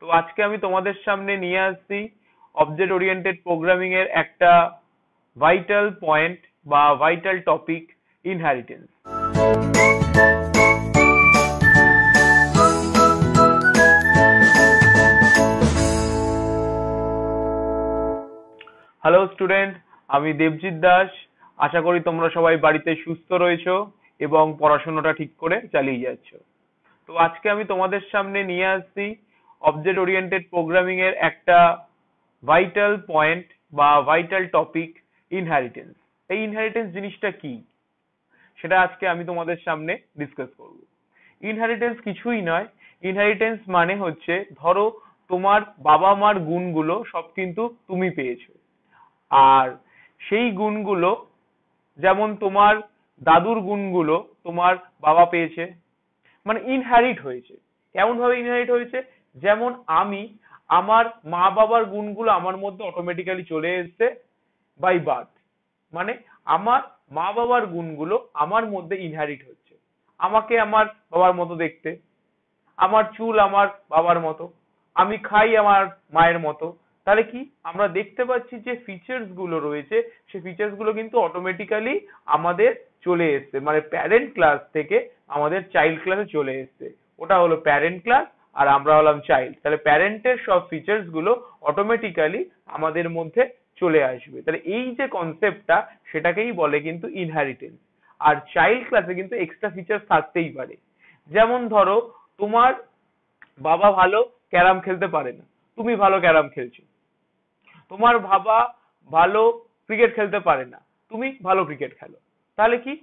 তো আজকে আমি তোমাদের সামনে নিয়ে আসছি অবজেক্ট ওরিয়েন্টেড প্রোগ্রামিং এর একটা ভাইটাল পয়েন্ট বা vital topic, inheritance. Hello student, আমি দেবজিৎ দাস। আশা করি তোমরা সবাই বাড়িতে সুস্থ রয়েছো এবং পড়াশোনাটা ঠিক করে চালিয়ে যাচ্ছ। তো আজকে আমি তোমাদের সামনে নিয়ে আসছি অবজেক্ট ওরিয়েন্টেড প্রোগ্রামিং এর একটা ভাইটাল পয়েন্ট বা ভাইটাল টপিক, ইনহেরিটেন্স। এই ইনহেরিটেন্স জিনিসটা কি সেটা আজকে আমি তোমাদের সামনে ডিসকাস করব। ইনহেরিটেন্স কিছুই নয়, ইনহেরিটেন্স মানে হচ্ছে ধরো তোমার বাবা মার গুণগুলো সব কিন্তু তুমি পেয়েছো, আর সেই গুণগুলো যেমন তোমার দাদুর গুণগুলো তোমার বাবা পেয়েছে, মানে ইনহেরিট হয়েছে। কেমন ভাবে ইনহেরিট হয়েছে? যেমন আমি আমার মা বাবার গুণগুলো আমার মধ্যে অটোমেটিক্যালি চলে এসেছে বাই বার্থ, মানে আমার মা বাবার গুণগুলো আমার মধ্যে ইনহেরিট হচ্ছে। আমাকে আমার বাবার মতো দেখতে, আমার চুল আমার বাবার মতো, আমি খাই আমার মায়ের মতো। তাহলে কি আমরা দেখতে পাচ্ছি যে ফিচার্স গুলো রয়েছে, সেই ফিচার্স গুলো কিন্তু অটোমেটিক্যালি আমাদের চলে এসছে, মানে প্যারেন্ট ক্লাস থেকে আমাদের চাইল্ড ক্লাসে চলে এসছে। ওটা হলো প্যারেন্ট ক্লাস আর আমরা হলাম চাইল্ড। তাহলে প্যারেন্টের সব ফিচার্স গুলো অটোমেটিক্যালি আমাদের মধ্যে চলে আসবে। তাহলে এই যে কনসেপ্টটা, সেটাকেই বলে কিন্তু ইনহেরিটেন্স। আর চাইল্ড ক্লাসে কিন্তু এক্সট্রা ফিচার্স থাকতেই পারে। যেমন ধরো তোমার বাবা ভালো ক্যারাম খেলতে পারে না, তুমি ভালো ক্যারাম খেলছো। তোমার বাবা ভালো ক্রিকেট খেলতে পারে না, তুমি ভালো ক্রিকেট খেলো। তাহলে কি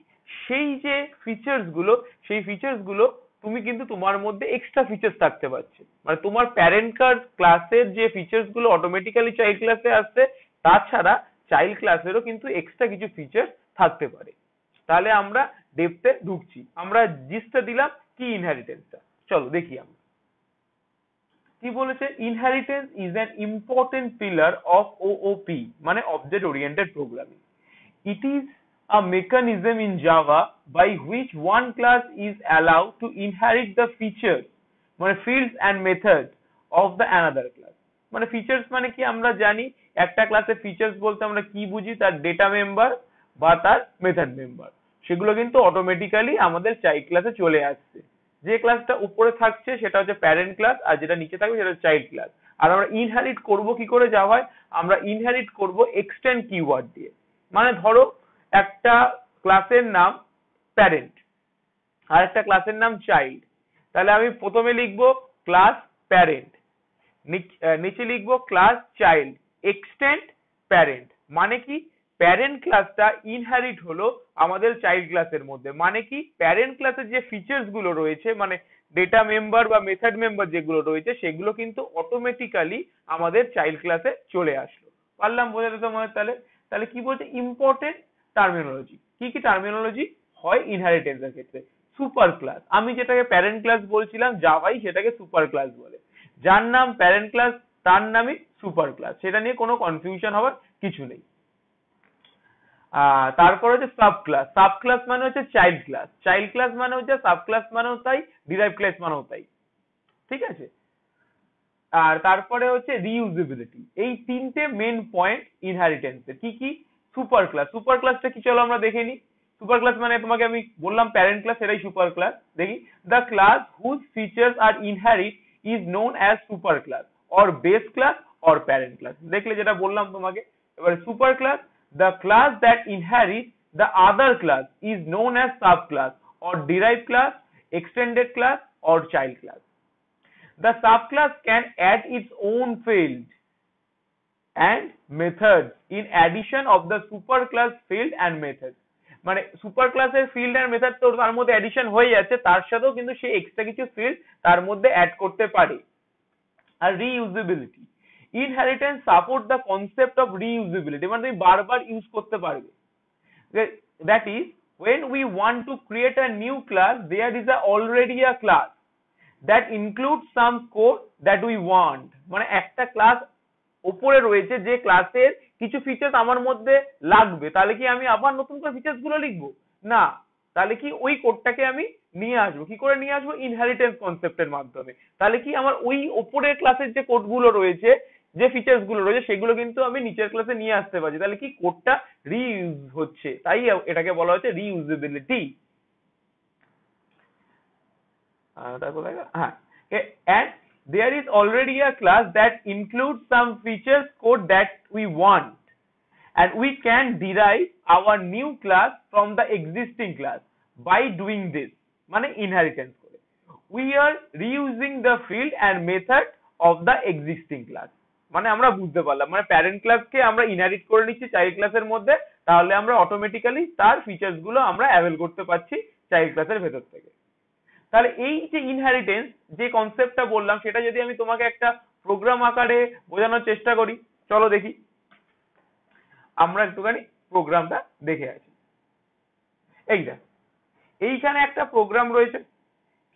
সেই যে ফিচার্স গুলো, সেই ফিচার্স গুলো তুমি কিন্তু তোমার মধ্যে এক্সট্রা ফিচার্স থাকতে পারছে, মানে তোমার প্যারেন্ট ক্লাসের যে ফিচার্স গুলো অটোমেটিক্যালি চাইল্ড ক্লাসে আসছে, তাছাড়া চাইল্ড ক্লাসেরও কিন্তু এক্সট্রা কিছু ফিচার্স থাকতে পারে। তাহলে আমরা ডেপথে ঢুকছি, আমরা জিসটা দিলাম কি ইনহেরিটেন্সটা। চলো দেখি আমরা কি বলেছে। Inheritance is an important pillar of OOP, মানে object oriented programming. It is a mechanism in Java by which one class is allowed to inherit the features, মানে fields and methods of the another class। মানে features মানে কি আমরা জানি, একটা ক্লাসের features বলতে আমরা কি বুঝি, তার ডেটা মেম্বার বা তার মেথড মেম্বার, সেগুলো কিন্তু অটোমেটিক্যালি আমাদের চাইল্ড ক্লাসে চলে আসছে। যে ক্লাসটা উপরে থাকছে সেটা হচ্ছে প্যারেন্ট ক্লাস, আর যেটা নিচে থাকবে সেটা হচ্ছে চাইল্ড ক্লাস। আর আমরা ইনহেরিট করব কি করে যা হয়, আমরা ইনহেরিট করব এক্সটেন্ড কিওয়ার্ড দিয়ে। মানে ধরো একটা ক্লাসের নাম প্যারেন্ট আর একটা ক্লাসের নাম চাইল্ড, তাহলে আমি প্রথমে লিখবো ক্লাস প্যারেন্ট, নিচে লিখবো ক্লাস চাইল্ড, এক্সটেন্ড প্যারেন্ট। মানে কি প্যারেন্ট ক্লাসটা ইনহেরিট হলো আমাদের চাইল্ড ক্লাসের মধ্যে। মানে কি প্যারেন্ট ক্লাসের যে ফিচার্স গুলো রয়েছে, মানে ডেটা মেম্বার বা মেথড মেম্বার যেগুলো রয়েছে, সেগুলো কিন্তু অটোমেটিক্যালি আমাদের চাইল্ড ক্লাসে চলে আসলো। পারলাম বোঝাতে তোমার? তাহলে তাহলে কি বলছে, ইম্পর্টেন্ট টার্মিনোলজি। কি কি টার্মিনোলজি হয় ইনহেরিটেন্সের ক্ষেত্রে? সুপার ক্লাস, আমি যেটাকে প্যারেন্ট ক্লাস বলছিলাম জাভাই সেটাকে সুপার ক্লাস বলে। যার নাম প্যারেন্ট ক্লাস তার নামই সুপার ক্লাস, সেটা নিয়ে কোনো কনফিউশন হওয়ার কিছু নেই। তারপর হচ্ছে সাব ক্লাস। সাব ক্লাস মানে হচ্ছে চাইল্ড ক্লাস, চাইল্ড ক্লাস মানে হচ্ছে সাব ক্লাস মানেও তাই, ডিরাইভ ক্লাস মানেও তাই। ঠিক আছে? আর তারপরে হচ্ছে রিইউজেবিলিটি। এই তিনটে মেন পয়েন্ট ইনহেরিটেন্সের। কি কি? Super class. সুপার ক্লাসটা কি চলো আমরা দেখে নিই। সুপার ক্লাস মানে তোমাকে আমি বললাম প্যারেন্ট ক্লাস, এটাই সুপার ক্লাস। দেখি, the class whose features are inherit is known as super class or base class or parent class. দেখলে যেটা বললাম তোমাকে। এবারে super class, the class that inherits the other class is known as subclass or derived class, extended class or child class. The subclass can add its own field and methods in addition of the superclass field and methods. মানে super ক্লাসের field and method তো তার মধ্যে addition হয়ে যাচ্ছে, তার সাথেও কিন্তু সে এক্সট্রা কিছু ফিল্ড তার মধ্যে অ্যাড করতে পারে। আর reusability, inheritance support the concept of reusability, মানে তুমি বারবার ইউজ করতে পারবে। That is when we want to create a new class, there is already a class that includes some code that we want। মানে একটা ক্লাস উপরে রয়েছে যে ক্লাসের কিছু ফিচার্স আমার মধ্যে লাগবে, তাহলে কি আমি আবার নতুন করে ফিচার্স গুলো লিখবো? না, তাহলে কি ওই কোডটাকে আমি নিয়ে আসবো, কি করে নিয়ে আসবো? ইনহেরিটেন্স কনসেপ্টের মাধ্যমে। তাহলে কি আমার ওই ওপরের ক্লাসের যে কোডগুলো রয়েছে, যে ফিচার্স গুলো রয়েছে, সেগুলো কিন্তু আমি নিচের ক্লাসে নিয়ে আসতে পারছি। তাহলে কি কোডটা রিইউজ হচ্ছে, তাই এটাকে বলা হচ্ছে রিইউজেবিলিটি। And there is already a class that includes some features code that we want, and we can derive our new class from the existing class by doing this, মানে inheritance করে we are reusing the field and method of the existing class। মানে আমরা বুঝতে পারলাম, মানে parent ক্লাসকে আমরা inherit করে নিচ্ছি চাইল্ড ক্লাসের মধ্যে, তাহলে আমরা অটোমেটিক্যালি তার ফিচার্স গুলো আমরা অ্যাভেল করতে পারছি চাইল্ড ক্লাসের ভেতর থেকে। তাহলে এই যে ইনহেরিটেন্স যে কনসেপ্টটা বললাম, সেটা যদি আমি তোমাকে একটা প্রোগ্রাম আকারে বোঝানোর চেষ্টা করি, চলো দেখি। আমরা একটুখানি প্রোগ্রামটা দেখে আছি। এই দেখ, এইখানে একটা প্রোগ্রাম রয়েছে।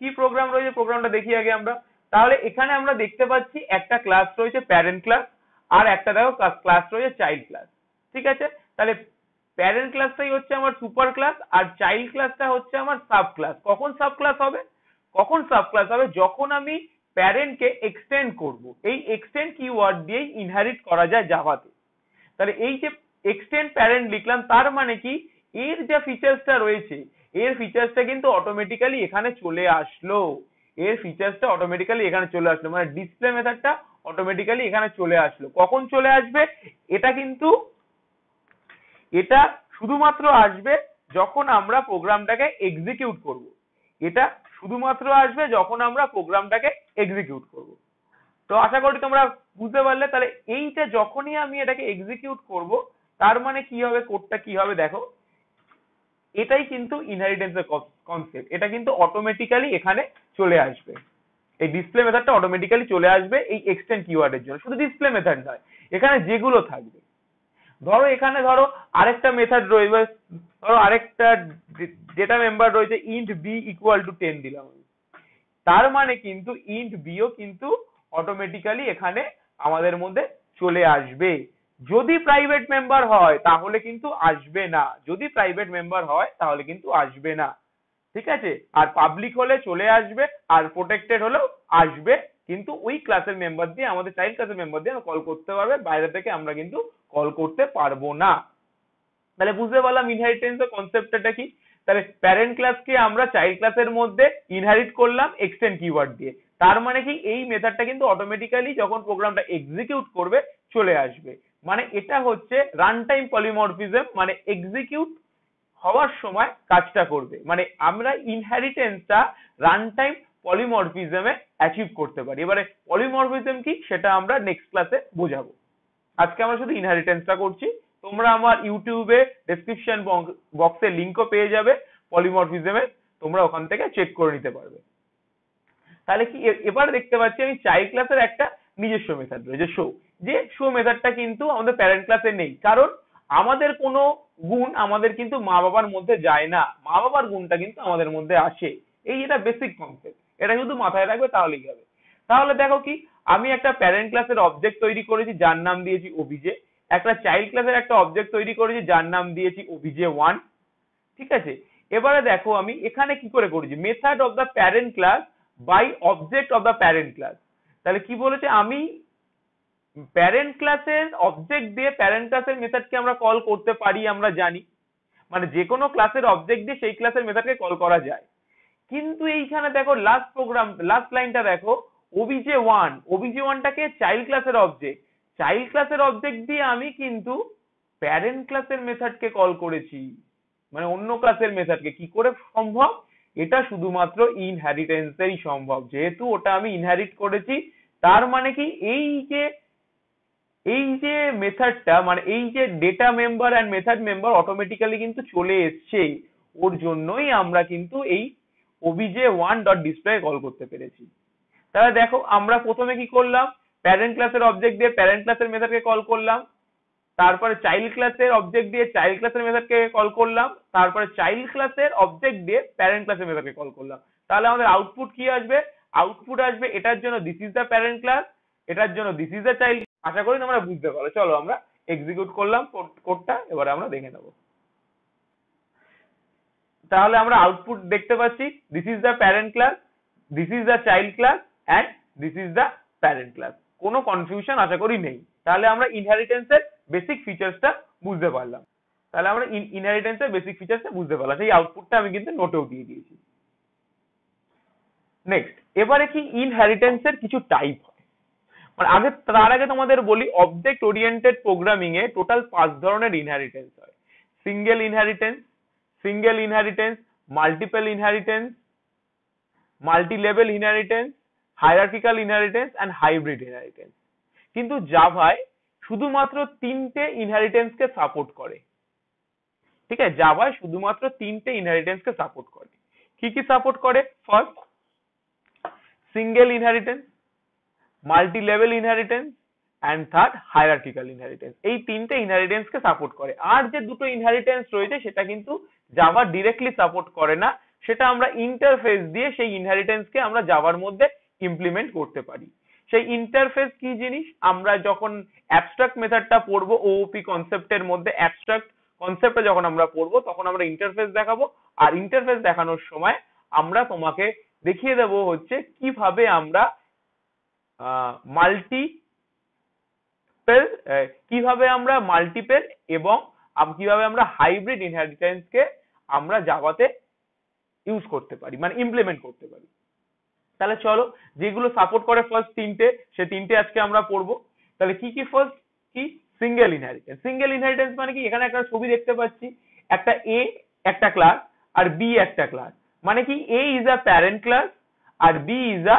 কি প্রোগ্রাম রয়েছে, প্রোগ্রামটা দেখি আগে আমরা। তাহলে এখানে আমরা দেখতে পাচ্ছি একটা ক্লাস রয়েছে প্যারেন্ট ক্লাস, আর একটা দেখো ক্লাস রয়েছে চাইল্ড ক্লাস। ঠিক আছে, তাহলে প্যারেন্ট ক্লাসটাই হচ্ছে আমার সুপার ক্লাস, আর চাইল্ড ক্লাসটা হচ্ছে আমার সাব ক্লাস। কখন সাব ক্লাস হবে? কখন সাব ক্লাস হবে? যখন আমি প্যারেন্টকে এক্সটেন্ড করব। এই এক্সটেন্ড কিওয়ার্ড দিয়েই ইনহেরিট করা যায় জাভাতে। তাহলে এই যে এক্সটেন্ড প্যারেন্ট লিখলাম, তার মানে কি এর যে ফিচার্সটা রয়েছে, এর ফিচার্সটা কিন্তু অটোমেটিক্যালি এখানে চলে আসলো। এর ফিচার্সটা অটোমেটিক্যালি এখানে চলে আসলো, মানে ডিসপ্লে মেথডটা অটোমেটিক্যালি এখানে চলে আসলো। কখন চলে আসবে? এটা শুধুমাত্র আসবে যখন আমরা প্রোগ্রামটাকে এক্সিকিউট করব। এটা শুধুমাত্র আসবে যখন আমরা প্রোগ্রামটাকে এক্সিকিউট করব। তো আশা করি তোমরা বুঝতে পারলে। তাহলে এইটা যখনই আমি এটাকে এক্সিকিউট করব, তার মানে কি হবে, কোডটা কি হবে দেখো। এটাই কিন্তু ইনহেরিটেন্সের কনসেপ্ট। এটা কিন্তু অটোমেটিক্যালি এখানে চলে আসবে, এই ডিসপ্লে মেথডটা অটোমেটিক্যালি চলে আসবে এই এক্সটেন্ড কিওয়ার্ডের জন্য। শুধু ডিসপ্লে মেথড নয়, এখানে যেগুলো থাকবে, ধরো এখানে ধরো আরেকটা মেথড রয়েছে, ধরো আরেকটা ডেটা মেম্বার রয়েছে int b equal to 10 দিলাম আমি। তার মানে কিন্তু int b ও কিন্তু অটোমেটিক্যালি এখানে আমাদের মধ্যে চলে আসবে। যদি প্রাইভেট মেম্বার হয় তাহলে কিন্তু আসবে না, যদি প্রাইভেট মেম্বার হয় তাহলে কিন্তু আসবে না। ঠিক আছে, আর পাবলিক হলে চলে আসবে, আর প্রোটেক্টেড হলেও আসবে, কিন্তু ওই ক্লাসের মেম্বার দিয়ে, আমাদের চাইল্ড ক্লাসের মেম্বার দিয়ে কল করতে পারবে, বাইরে থেকে আমরা কিন্তু কল করতে পারবো না। তাহলে বুঝতে পারলাম ইনহেরিটেন্সের কনসেপ্টটা কি। তাহলে প্যারেন্ট ক্লাসকে আমরা চাইল্ড ক্লাসের মধ্যে ইনহেরিট করলাম এক্সটেন্ড কিওয়ার্ড দিয়ে। তার মানে কি এই মেথডটা কিন্তু অটোমেটিক্যালি যখন প্রোগ্রামটা এক্সিকিউট করবে চলে আসবে। মানে এটা হচ্ছে রান টাইম পলিমরফিজম, মানে এক্সিকিউট হওয়ার সময় কাজটা করবে। মানে আমরা ইনহেরিটেন্সটা রান টাইম পলিমরফিজমে অ্যাচিভ করতে পারি। এবারে পলিমরফিজম কি সেটা আমরা নেক্সট ক্লাসে বোঝাবো। আজকে আমরা শুধু ইনহেরিটেন্সটা করছি। তোমরা আমার ইউটিউবে ডেসক্রিপশন বক্সে লিংকও পেয়ে যাবে পলিমরফিজমের, তোমরা ওখান থেকে চেক করে নিতে পারবে। তাহলে কি এবার দেখতে পাচ্ছি আমি চাইল্ড ক্লাসের একটা নিজস্ব মেথড রয়েছে শো। যে শো মেথডটা কিন্তু আমাদের প্যারেন্ট ক্লাসে নেই, কারণ আমাদের কোনো গুণ আমাদের কিন্তু মা বাবার মধ্যে যায় না, মা বাবার গুণটা কিন্তু আমাদের মধ্যে আসে। এই এটা বেসিক কনসেপ্ট, এটা শুধু মাথায় রাখবে তাহলেই হবে। তাহলে দেখো কি, আমি একটা প্যারেন্ট ক্লাসের অবজেক্ট তৈরি করেছি যার নাম দিয়েছি ওবিজে, একটা চাইল্ড ক্লাসের একটা অবজেক্ট তৈরি করেছি যার নাম দিয়েছি ওবিজে 1। ঠিক আছে, এবারে দেখো আমি এখানে কি করে করেছি, method of the parent class by object of the parent class. তাহলে কি বলেছে, আমি প্যারেন্ট ক্লাসের অবজেক্ট দিয়ে প্যারেন্ট ক্লাসের মেথডকে আমরা কল করতে পারি, আমরা জানি। মানে যে কোনো ক্লাসের অবজেক্ট দিয়ে সেই ক্লাসের মেথডকে কল করা যায়। কিন্তু এইখানে দেখো লাস্ট লাইনটা দেখো, ওবিজে 1 টাকে চাইল্ড ক্লাসের অবজেক্ট, চাইল্ড ক্লাসের অবজেক্ট দিয়ে আমি কিন্তু প্যারেন্ট ক্লাসের মেথডকে কল করেছি, মানে অন্য ক্লাসের মেথডকে। কি করে সম্ভব? এটা শুধুমাত্র ইনহেরিটেন্সেরই সম্ভব। যেহেতু ওটা আমি ইনহেরিট করেছি, তার মানে কি এই যে মেথডটা, মানে এই যে data member and method member automatically কিন্তু চলে এসছে, ওর জন্যই আমরা কিন্তু এই obj1.display কল করতে পেরেছি। তাহলে দেখো আমরা প্রথমে কি করলাম, প্যারেন্ট ক্লাসের অবজেক্ট দিয়ে প্যারেন্ট ক্লাসের মেথডকে কল করলাম, তারপরে চাইল্ড ক্লাসের অবজেক্ট দিয়ে চাইল্ড ক্লাসের মেথডকে কল করলাম, তারপরে চাইল্ড ক্লাসের অবজেক্ট দিয়ে প্যারেন্ট ক্লাসের মেথডকে কল করলাম। তাহলে আমাদের আউটপুট কি আসবে? আউটপুট আসবে এটার জন্য this is the parent class, এটার জন্য দিস ইজ দ্য চাইল্ড। আশা করি তোমরা বুঝতে পারো। চলো আমরা এক্সিকিউট করলাম কোডটা, এবারে আমরা দেখে নেব। তাহলে আমরা আউটপুট দেখতে পাচ্ছি this is the parent class, this is the child class and this is the parent class. কোনো কনফিউশন আশা করি নেই। তাহলে আমরা ইনহেরিটেন্সের বেসিক ফিচার্সটা বুঝতে পারলাম। সেই আউটপুটটা আমি কিন্তু নোটেও দিয়ে দিয়েছি। নেক্সট, এবারে কি ইনহেরিটেন্সের কিছু টাইপ হয়, মানে তার আগে তোমাদের বলি অবজেক্ট ওরিয়েন্টেড প্রোগ্রামিং এ টোটাল 5 ধরনের ইনহেরিটেন্স হয়। Single inheritance, multiple inheritance, multi level inheritance, hierarchical inheritance and hybrid inheritance. কিন্তু জাভায় শুধুমাত্র 3টে ইনহেরিটেন্স কে সাপোর্ট করে। ঠিক আছে, জাভায় শুধুমাত্র 3টে ইনহেরিটেন্স কে সাপোর্ট করে। কি কি সাপোর্ট করে? First, single inheritance, multi level inheritance and third hierarchical inheritance. এই 3টে ইনহেরিটেন্স কে সাপোর্ট করে। আর যে দুটো ইনহেরিটেন্স রয়েছে সেটা কিন্তু জাভা ডিরেক্টলি সাপোর্ট করে না, সেটা আমরা ইন্টারফেস দিয়ে সেই ইনহেরিটেন্স কে আমরা জাভার মধ্যে ইমপ্লিমেন্ট করতে পারি। সেই ইন্টারফেস কি জিনিস? আমরা যখন অ্যাবস্ট্রাক্ট মেথডটা পড়বো ওওপি কনসেপ্টের মধ্যে, অ্যাবস্ট্রাক্ট কনসেপ্টটা যখন আমরা পড়বো তখন আমরা ইন্টারফেস দেখাবো। আর ইন্টারফেস দেখানোর সময় আমরা তোমাকে দেখিয়ে দেবো হচ্ছে কিভাবে আমরা মাল্টিপেল এবং কিভাবে আমরা হাইব্রিড ইনহেরিটেন্স কে আমরা জাভাতে ইউজ করতে পারি, মানে ইমপ্লিমেন্ট করতে পারি। তাহলে চলো, যেগুলো সাপোর্ট করে ফার্স্ট 3টে, সে 3টে আজকে আমরা পড়বো। তাহলে কি কি? ফার্স্ট কি? Single inheritance. সিঙ্গেল ইনহেরিটেন্স মানে কি? এখানে একটা ছবি দেখতে পাচ্ছি, একটা এ একটা ক্লাস আর বি একটা ক্লাস। মানে কি? A is a parent class আর B is a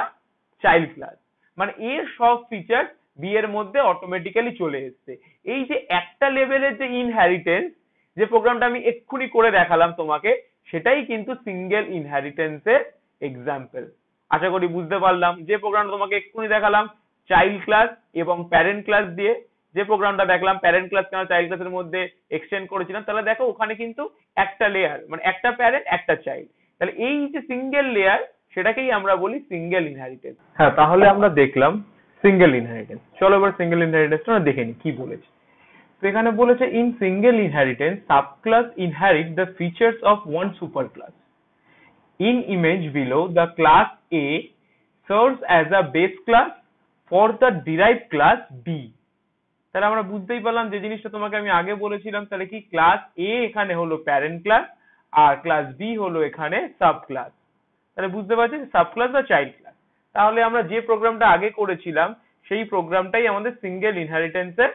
child class. মানে এর সব ফিচার বি এর মধ্যে অটোমেটিক্যালি চলে এসছে। এই যে একটা লেভেলের যে ইনহেরিটেন্স, যে প্রোগ্রামটা আমি এক্ষুনি করে দেখালাম তোমাকে, সেটাই কিন্তু সিঙ্গেল ইনহেরিটেন্সের এক্সাম্পল। আশা করি বুঝতে পারলাম। যে প্রোগ্রামটা তোমাকে এক্ষুনি দেখালাম চাইল্ড ক্লাস এবং প্যারেন্ট ক্লাস দিয়ে, যে প্রোগ্রামটা দেখলাম প্যারেন্ট ক্লাস কেন চাইল্ড ক্লাসের মধ্যে এক্সটেন্ড করেছিলাম, তাহলে দেখো ওখানে কিন্তু একটা লেয়ার, মানে একটা প্যারেন্ট একটা চাইল্ড। তাহলে এই যে সিঙ্গেল লেয়ার, সেটাকেই আমরা বলি সিঙ্গেল ইনহেরিটেন্স। হ্যাঁ, তাহলে আমরা দেখলাম সিঙ্গেল ইনহেরিটেন্স। চলো এবার সিঙ্গেল ইনহেরিটেন্সটা আমরা দেখে নিই কি বলেছে। তো এখানে বলেছে in single inheritance subclass inherit the features of one super class. In image below, the class A serves as a base class for the derived class B. তাহলে আমরা বুঝতেই পারলাম যে জিনিসটা তোমাকে আমি আগে বলেছিলাম। তাহলে কি? ক্লাস A এখানে হলো প্যারেন্ট ক্লাস আর ক্লাস B হলো এখানে সাব ক্লাস। তাহলে বুঝতে পারছি সাব ক্লাস বা চাইল্ড ক্লাস। তাহলে আমরা যে প্রোগ্রামটা আগে করেছিলাম সেই প্রোগ্রামটাই আমাদের সিঙ্গেল ইনহেরিটেন্সের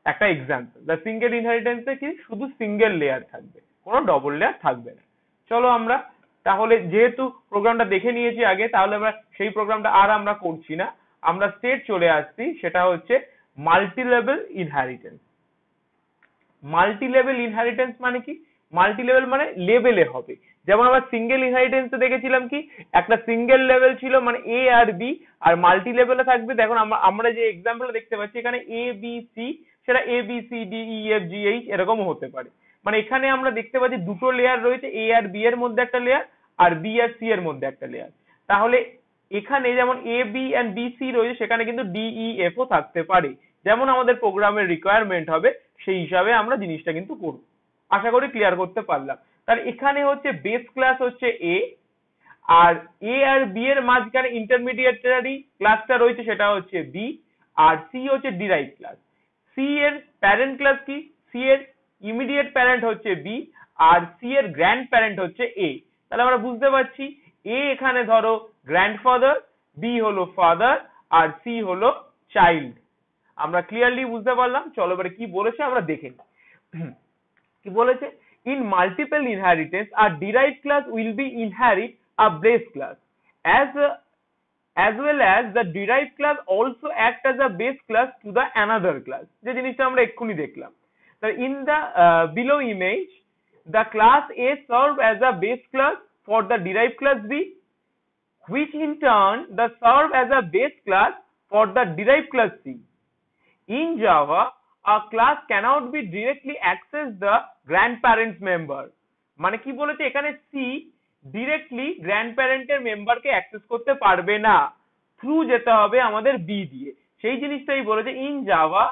একটা এক্সাম্পল। দ্য সিঙ্গেল ইনহেরিটেন্সে কি? শুধু সিঙ্গেল লেয়ার থাকবে, কোনো ডবল লেয়ার থাকবে না। চলো আমরা তাহলে যেহেতু প্রোগ্রামটা দেখে নিয়েছি আগে, তাহলে আমরা সেই প্রোগ্রামটা আর আমরা করছি না, আমরা স্টেট চলে আসছি, সেটা হচ্ছে multi level inheritance. Multi level inheritance মানে কি? মাল্টি লেভেল মানে লেভেলে হবে। যেমন আমরা সিঙ্গেল ইনহেরিটেন্সে দেখেছিলাম কি একটা সিঙ্গেল লেভেল ছিল, মানে এ আর বি, আর মাল্টি লেভেলে থাকবে। দেখুন আমরা যে এক্সাম্পলটা দেখতে পাচ্ছি এখানে এ বি সি, সেটা A B C D E F G H এরকমও হতে পারে। মানে এখানে আমরা দেখতে পাচ্ছি দুটো লেয়ার রয়েছে, এ আর বি এর মধ্যে একটা লেয়ার আর বি আর সি এর মধ্যে একটা লেয়ার। তাহলে এখানে যেমন A B and B C রয়েছে, সেখানে কিন্তু ডি ই এফ ও থাকতে পারে। যেমন আমাদের প্রোগ্রামের রিকোয়ারমেন্ট হবে সেই হিসাবে আমরা জিনিসটা কিন্তু করব। আশা করি ক্লিয়ার করতে পারলাম। তাহলে এখানে হচ্ছে বেস ক্লাস হচ্ছে এ, আর এ আর বি এর মাঝখানে ইন্টারমিডিয়েটারি ক্লাসটা রয়েছে সেটা হচ্ছে বি, আর সি হচ্ছে ডিরাইভ ক্লাস। সি এর প্যারেন্ট ক্লাস কি? সি এর ইমিডিয়েট প্যারেন্ট হচ্ছে বি আর সি এর গ্র্যান্ড প্যারেন্ট হচ্ছে এ। তাহলে আমরা বুঝতে পারছি এ এখানে ধরো গ্র্যান্ডফাদার, বি হলো ফাদার আর সি হলো চাইল্ড। আমরা ক্লিয়ারলি বুঝতে পারলাম। চলো এবারে কি বলেছে আমরা দেখে নিই। কি বলেছে? in multiple inheritance a derived class will be inherit a base class as well as the derived class also act as a base class to the another class। যে জিনিসটা আমরা এক্ষুনি দেখলাম। in the below image the class A serve as a base class for the derived class B, which in turn the serve as a base class for the derived class C. In Java a class cannot be directly access the grandparents member। মানে কি বলেছে এখানে? C directly গ্র্যান্ডপ্যারেন্টের মেম্বারকে access করতে পারবে না, through যেতে হবে আমাদের বি দিয়ে। সেই জিনিসটাই বলেছে in Java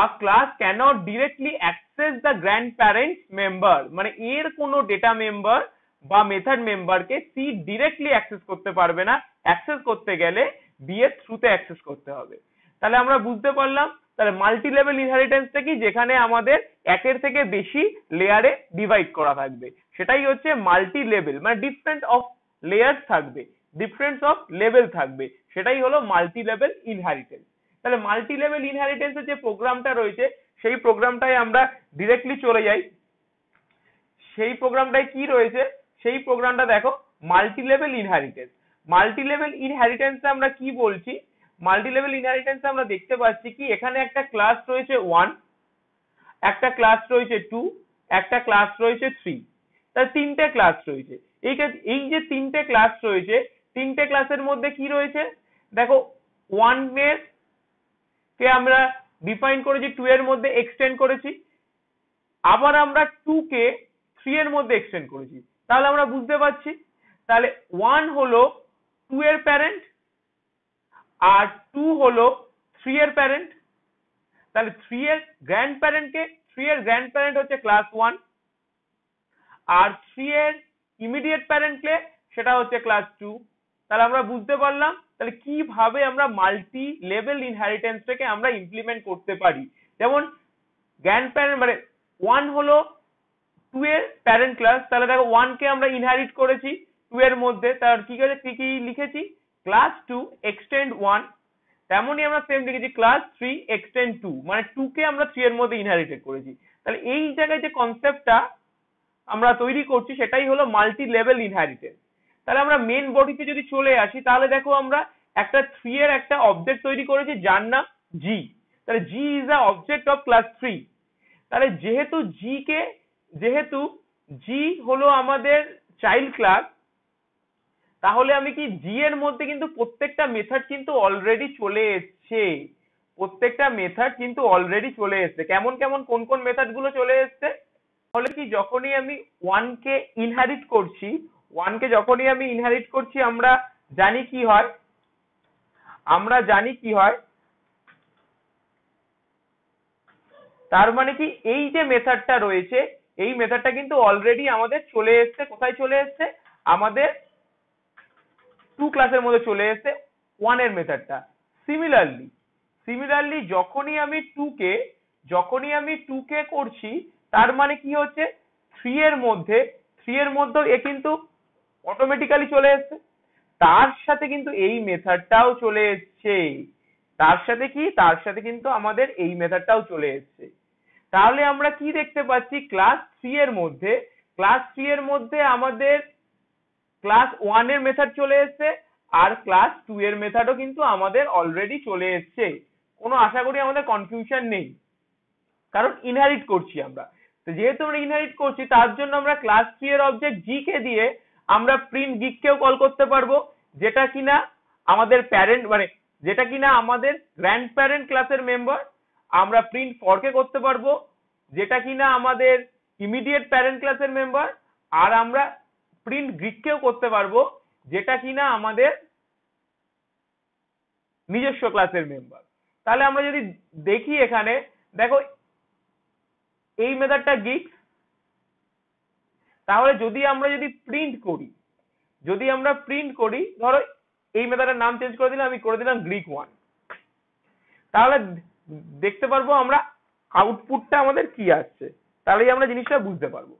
a class cannot directly access the grandparents member, মানে এর কোনো ডেটা মেম্বার বা মেথড মেম্বারকে সি ডিরেক্টলি অ্যাক্সেস করতে পারবে না, অ্যাক্সেস করতে গেলে বি এর থ্রুতে অ্যাক্সেস করতে হবে। তাহলে আমরা বুঝতে পারলাম তাহলে মাল্টি লেভেল ইনহেরিটেন্সটা কি, যেখানে আমাদের একের থেকে বেশি লেয়ারে ডিভাইড করা থাকবে, সেটাই হচ্ছে মাল্টি লেভেল, মানে ডিফারেন্ট অফ লেয়ার থাকবে, ডিফারেন্স অফ লেভেল থাকবে, সেটাই হলো মাল্টি লেভেল ইনহেরিটেন্স। তাহলে মাল্টি লেভেল ইনহেরিটেন্সের যে প্রোগ্রামটা রয়েছে সেই প্রোগ্রামটাই আমরা ডিরেক্টলি চলে যাই। সেই প্রোগ্রামটাই কি রয়েছে, সেই প্রোগ্রামটা দেখো multi level inheritance. Multi level inheritance আমরা কি বলছি, মাল্টি লেভেল ইনহেরিটেন্স আমরা দেখতে পাচ্ছি কি এখানে একটা ক্লাস রয়েছে 1, একটা ক্লাস রয়েছে 2, একটা ক্লাস রয়েছে 3, তার তিনটে ক্লাস রয়েছে। এই যে তিনটে ক্লাস রয়েছে, তিনটে ক্লাসের মধ্যে কি রয়েছে দেখো, 1 এর কে আমরা ডিফাইন করেছি 2 এর মধ্যে এক্সটেন্ড করেছি, আবার আমরা 2 কে 3 এর মধ্যে এক্সটেন্ড করেছি। তাহলে আমরা বুঝতে পারছি তাহলে 1 হলো 2 এর প্যারেন্ট আর 2 হলো 3 এর প্যারেন্ট। তাহলে 3 এর গ্র্যান্ড প্যারেন্ট হচ্ছে ক্লাস 1 আর 3 এর ইমিডিয়েট প্যারেন্টকে সেটা হচ্ছে ক্লাস 2। তাহলে আমরা বুঝতে পারলাম তাহলে কিভাবে আমরা মাল্টি লেভেল ইনহেরিটেন্সটাকে আমরা ইমপ্লিমেন্ট করতে পারি। যেমন গ্র্যান্ড প্যারেন্ট মানে 1 হলো 2 এর প্যারেন্ট ক্লাস, তাহলে দেখো 1 কে আমরা ইনহেরিট করেছি 2 এর মধ্যে, তার কি লিখেছি ক্লাস 2 এক্সটেন্ড 1, তেমনই আমরা সেম লিখেছি ক্লাস 3 এক্সটেন্ড 2, মানে 2 কে আমরা 3 এর মধ্যে ইনহেরিটেড করেছি। তাহলে এই জায়গায় যে কনসেপ্টটা আমরা তৈরি করছি সেটাই হলো মাল্টি লেভেল ইনহেরিটেন্স। তাহলে আমরা মেন বডিতে যদি চলে আসি, তাহলে দেখো আমরা একটা 3 এর একটা অবজেক্ট তৈরি করেছি যার নাম জি। তাহলে G is the object of class 3। তাহলে যেহেতু জি হলো আমাদের চাইল্ড ক্লাস, তাহলে আমি কি জি এর মধ্যে কিন্তু প্রত্যেকটা মেথড কিন্তু অলরেডি চলে এসছে, কেমন কেমন কোন কোন মেথড গুলো চলে এসছে, তাহলে কি যখনই আমি 1 কে ইনহেরিট করছি আমরা জানি কি হয়, তার মানে কি এই যে মেথডটা রয়েছে এই মেথডটা কিন্তু অলরেডি আমাদের চলে এসছে, কোথায় চলে এসছে, আমাদের 2 ক্লাসের মধ্যে চলে এসছে 1 এর মেথডটা। সিমিলারলি যখনই আমি 2 কে করছি, তার মানে কি হচ্ছে 3 এর মধ্যে এ কিন্তু অটোমেটিক্যালি চলে এসছে, তার সাথে কিন্তু এই মেথডটাও চলে এসছে, তার সাথে কিন্তু আমাদের এই মেথডটাও চলে এসছে। তাহলে আমরা কি দেখতে পাচ্ছি, ক্লাস 3 এর মধ্যে আমাদের ক্লাস 1 এর মেথড চলে এসছে আর ক্লাস 2 এর মেথডও কিন্তু আমাদের অলরেডি চলে এসছে। কোনো আশা করি আমাদের কনফিউশন নেই, কারণ ইনহেরিট করছি আমরা। তো যেহেতু আমরা ইনহেরিট করছি তার জন্য আমরা ক্লাস 3 এর অবজেক্ট জি কে দিয়ে আমরা প্রিন্ট গিক কেও কল করতে পারবো, যেটা কিনা আমাদের প্যারেন্ট মানে যেটা কিনা আমাদের গ্র্যান্ড প্যারেন্ট ক্লাসের মেম্বার। আমরা প্রিন্ট ফর কে করতে পারবো, যেটা কিনা আমাদের ইমিডিয়েট প্যারেন্ট ক্লাসের মেম্বার। আর আমরা প্রিন্ট গ্রিক কেও করতে পারবো, যেটা কিনা আমাদের নিজস্ব ক্লাসের মেম্বার। তাহলে আমরা যদি দেখি এখানে দেখো এই মেথডটা গিক, তাহলে যদি আমরা প্রিন্ট করি ধরো এই মেথডের নাম চেঞ্জ করে দিলাম, আমি করে দিলাম গ্রিক 1, তাহলে দেখতে পারবো আমরা আউটপুটটা আমাদের কি আসছে, তাহলেই আমরা জিনিসটা বুঝতে পারবো।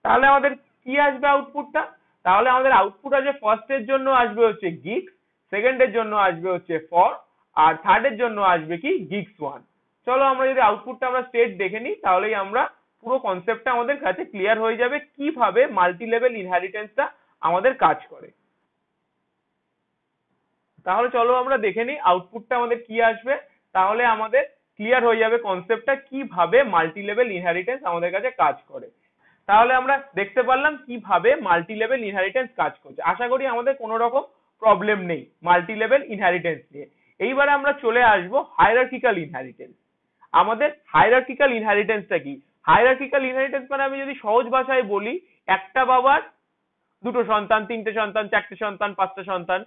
তাহলে আমাদের কি আসবে আউটপুটটা, তাহলে আমাদের আউটপুট আসবে ফার্স্ট এর জন্য আসবে হচ্ছে গিক, সেকেন্ড এর জন্য আসবে হচ্ছে ফর, আর থার্ড এর জন্য আসবে কি গিক্স 1। চলো আমরা যদি আউটপুটটা আমরা স্টেট দেখে নিই, তাহলেই আমরা পুরো কনসেপ্টটা আমাদের কাছে ক্লিয়ার হয়ে যাবে কিভাবে মাল্টি লেভেল ইনহেরিটেন্সটা আমাদের কাজ করে। তাহলে চলো আমরা দেখে নিই আউটপুটটা আমাদের কি আসবে, তাহলে আমাদের ক্লিয়ার হয়ে যাবে কনসেপ্টটা কিভাবে মাল্টি লেভেল ইনহেরিটেন্স আমাদের কাছে কাজ করে। তাহলে আমরা দেখতে পারলাম কিভাবে মাল্টি লেভেল ইনহেরিটেন্স কাজ করছে। আশা করি আমাদের কোনো রকম প্রবলেম নেই মাল্টি লেভেল ইনহেরিটেন্স নিয়ে। এইবারে আমরা চলে আসবো হায়ারার্কিক্যাল ইনহেরিটেন্স। আমাদের হায়ারার্কিক্যাল ইনহেরিটেন্সটা কি? হায়ারার্কিক্যাল ইনহেরিটেন্স মানে আমি যদি সহজ ভাষায় বলি, একটা বাবার দুটো সন্তান, তিনটে সন্তান, চারটে সন্তান, পাঁচটা সন্তান,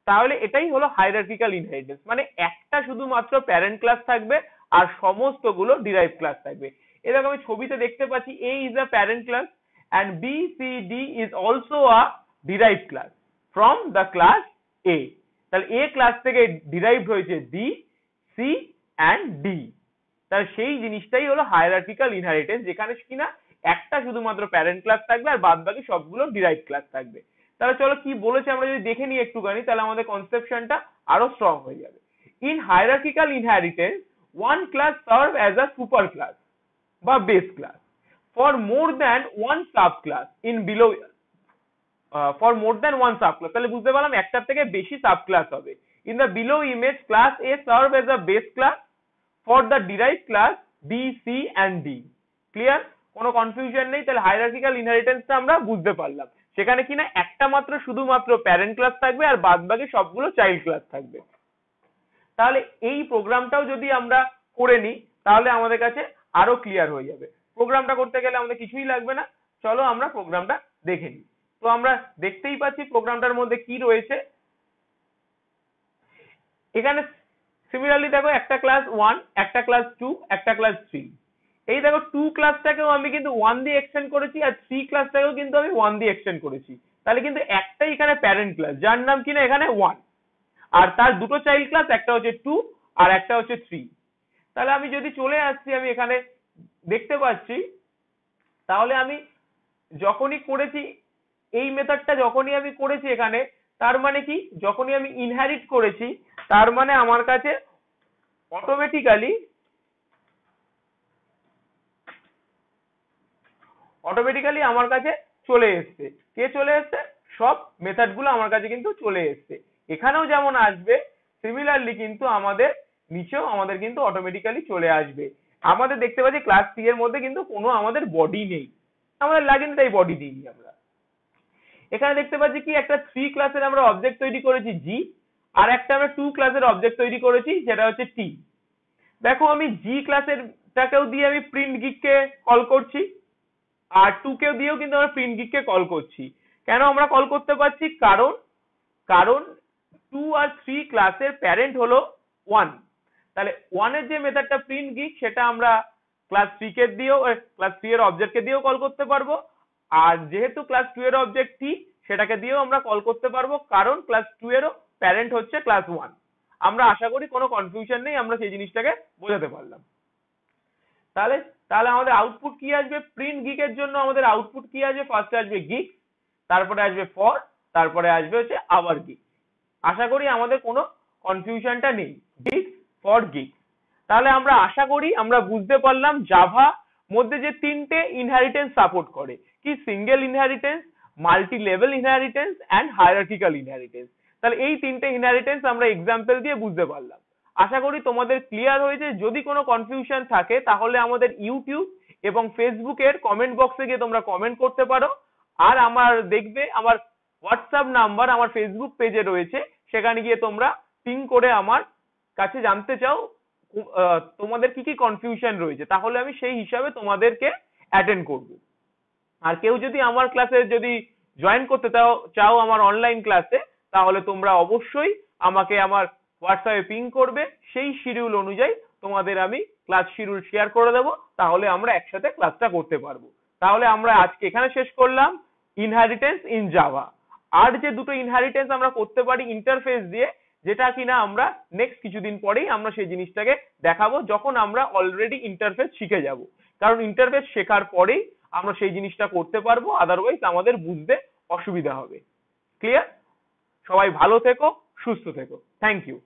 তাহলে এটাই হলো হায়ারার্কিক্যাল ইনহেরিটেন্স। মানে একটা শুধুমাত্র প্যারেন্ট ক্লাস থাকবে আর সমস্তগুলো ডিরাইভ ক্লাস থাকবে। এরকম আমি ছবিতে দেখতে পাচ্ছি A is a parent class and B, C, D is also a derived class from the class A। তাহলে A ক্লাস থেকে ডিরাইভড হয়েছে B, C and D। তাহলে সেই জিনিসটাই হলো হায়ারার্কিক্যাল ইনহেরিটেন্স, যেখানে কিনা একটা শুধুমাত্র প্যারেন্ট ক্লাস থাকবে আর বাদ বাকি সবগুলো ডিরাইভড ক্লাস থাকবে। তাহলে চলো কি বলেছে আমরা যদি দেখে নিই একটুখানি, তাহলে আমাদের কনসেপশনটা আরো স্ট্রং হয়ে যাবে। In hierarchical inheritance one class serve as a super class বা base class for more than one subclass in below for more than one subclass। তাহলে বুঝতে পারলাম একটার থেকে বেশি সাবক্লাস হবে। in the below image class A serve as a base class for the derived class B, C and D। Clear? কোনো confusion নেই? তাহলে হায়ারার্কিক্যাল ইনহেরিটেন্সটা আমরা বুঝতে পারলাম। সেখানে কিনা একটা মাত্র শুধুমাত্র প্যারেন্ট ক্লাস থাকবে আর বাদ বাকি সবগুলো চাইল্ড ক্লাস থাকবে। তাহলে এই প্রোগ্রামটাও যদি আমরা করে নিই তাহলে আমাদের কাছে আরো ক্লিয়ার হয়ে যাবে। প্রোগ্রামটা করতে গেলে আমাদের কিছুই লাগবে না, চলো আমরা প্রোগ্রামটা দেখে নিই। তো আমরা দেখতেই পাচ্ছি প্রোগ্রামটার মধ্যে কি রয়েছে। এখানে সিমিলারলি দেখো একটা ক্লাস 1, একটা ক্লাস 2, একটা ক্লাস 3। এই দেখো 2 ক্লাসটাকেও আমি কিন্তু 1 দিয়ে এক্সটেন্ড করেছি আর 3 ক্লাসটাকেও কিন্তু আমি 1 দিয়ে এক্সটেন্ড করেছি। তাহলে কিন্তু একটাই এখানে প্যারেন্ট ক্লাস যার নাম কিনা এখানে 1, আর তার দুটো চাইল্ড ক্লাস, একটা হচ্ছে 2 আর একটা হচ্ছে 3। তাহলে আমি যদি চলে আসছি, আমি এখানে দেখতে পাচ্ছি, তাহলে আমি যখনই করেছি এই মেথডটা যখনই আমি করেছি এখানে, তার মানে কি যখনই আমি ইনহেরিট করেছি তার মানে আমার কাছে অটোমেটিক্যালি আমার কাছে চলে এসছে। কে চলে এসছে? সব মেথডগুলো আমার কাছে কিন্তু চলে এসছে। এখানেও যেমন আসবে সিমিলারলি কিন্তু আমাদের নিচেও আমাদের কিন্তু অটোমেটিক্যালি চলে আসবে। আমাদের দেখতে পাচ্ছি ক্লাস 3 এর মধ্যে কিন্তু কোনো আমাদের বডি নেই, আমাদের লাগেনি তাই বডি দিইনি আমরা। এখানে দেখতে পাচ্ছি কি একটা 3 ক্লাসের আমরা অবজেক্ট তৈরি করেছি G, আর একটা আমরা 2 ক্লাসের অবজেক্ট তৈরি করেছি সেটা হচ্ছে T। দেখো আমি G ক্লাসেরটাকেও দিয়ে আমি প্রিন্ট গিককে কল করছি আর 2 কেও দিয়েও কিন্তু আমরা প্রিন্ট গিককে কল করছি। কেন আমরা কল করতে পারছি? কারণ 2 আর 3 ক্লাসের প্যারেন্ট হলো 1। তাহলে 1 এর যে মেথডটা প্রিন্ট গিক সেটা আমরা ক্লাস 3 কে দিয়েও ক্লাস 3 এর অবজেক্টকে দিয়েও কল করতে পারবো, আর যেহেতু ক্লাস 2 এর অবজেক্ট T সেটাকে দিয়েও আমরা কল করতে পারবো, কারণ ক্লাস 2 এরও প্যারেন্ট হচ্ছে ক্লাস 1। আমরা আশা করি কোনো কনফিউশন নেই, আমরা সেই জিনিসটাকে বোঝাতে পারলাম। তাহলে আমাদের আউটপুট কি আসবে? প্রিন্ট গিকের জন্য আমাদের আউটপুট কি আসবে? ফার্স্টে আসবে গিক, তারপরে আসবে ফর, তারপরে আসবে হচ্ছে আবার গিক। আশা করি আমাদের কোনো কনফিউশনটা নেই, গিক ফর গিক। তাহলে আমরা আশা করি আমরা বুঝতে পারলাম জাভা মধ্যে যে তিনটে ইনহেরিটেন্স সাপোর্ট করে, কি single inheritance, multi level inheritance and hierarchical inheritance. তাহলে এই তিনটে ইনহেরিটেন্স আমরা এক্সাম্পল দিয়ে বুঝতে পারলাম। আশা করি তোমাদের ক্লিয়ার হয়েছে। যদি কোনো কনফিউশন থাকে তাহলে আমাদের ইউটিউব এবং ফেসবুকের কমেন্ট বক্সে গিয়ে তোমরা কমেন্ট করতে পারো, আর আমার দেখবে আমার হোয়াটসঅ্যাপ নাম্বার আমার ফেসবুক পেজে রয়েছে, সেখানে গিয়ে তোমরা পিং করে আমার কাছে জানতে চাও তোমাদের কি কি কনফিউশন রয়েছে, তাহলে আমি সেই হিসাবে তোমাদেরকে অ্যাটেন্ড করব। আর কেউ যদি আমার ক্লাসে যদি জয়েন করতে চাও আমার অনলাইন ক্লাসে, তাহলে তোমরা অবশ্যই আমাকে আমার হোয়াটসঅ্যাপে পিং করবে, সেই শিডিউল অনুযায়ী তোমাদের আমি ক্লাস শিডিউল শেয়ার করে দেবো, তাহলে আমরা একসাথে ক্লাসটা করতে পারবো। তাহলে আমরা আজকে এখানে শেষ করলাম ইনহেরিটেন্স ইন জাভা। আর যে দুটো ইনহেরিটেন্স আমরা করতে পারি ইন্টারফেস দিয়ে, যেটা কিনা আমরা নেক্সট কিছুদিন পরেই আমরা সেই জিনিসটাকে দেখাবো, যখন আমরা অলরেডি ইন্টারফেস শিখে যাব। কারণ ইন্টারফেস শেখার পরেই আমরা সেই জিনিসটা করতে পারবো, আদারওয়াইজ আমাদের বুঝতে অসুবিধা হবে। ক্লিয়ার? সবাই ভালো থেকো, সুস্থ থেকো। Thank you.